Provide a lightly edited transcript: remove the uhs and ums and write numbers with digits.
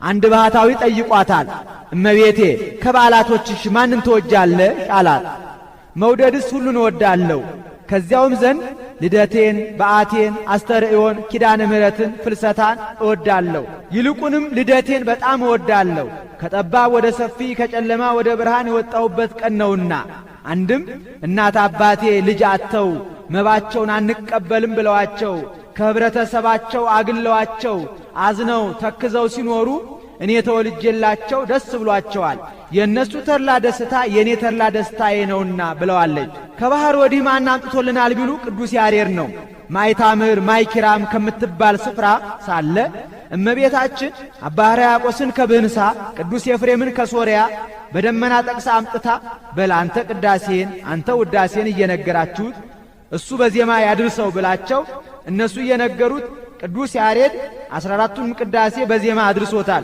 አንድ ባህታዊ ጠይቋታል። እመቤቴ ከበዓላቶችሽ ማንን ትወጃለሽ አላት። መውደድስ ሁሉን እወዳለሁ፣ ከዚያውም ዘንድ ልደቴን፣ በዓቴን፣ አስተርእዮን፣ ኪዳነ ምሕረትን፣ ፍልሰታን እወዳለሁ። ይልቁንም ልደቴን በጣም እወዳለሁ፣ ከጠባብ ወደ ሰፊ ከጨለማ ወደ ብርሃን የወጣሁበት ቀን ነውና። አንድም እናት አባቴ ልጅ አጥተው መባቸውን አንቀበልም ብለዋቸው ከህብረተሰባቸው አግለዋቸው አዝነው ተክዘው ሲኖሩ እኔ ተወልጄላቸው ደስ ብሏቸዋል። የእነሱ ተድላ ደስታ የእኔ ተድላ ደስታዬ ነውና ብለዋለች። ከባህር ወዲህ ማን አምጥቶልናል ቢሉ ቅዱስ ያሬድ ነው። ማይታምር ማይኪራም ከምትባል ስፍራ ሳለ እመቤታችን አባ ሕርያቆስን ከብህንሳ ቅዱስ ኤፍሬምን ከሶርያ በደመና ጠቅሳ አምጥታ በል አንተ ቅዳሴን አንተ ውዳሴን እየነገራችሁት እሱ በዜማ ያድርሰው ብላቸው እነሱ እየነገሩት ቅዱስ ያሬድ 14ቱን ቅዳሴ በዜማ አድርሶታል።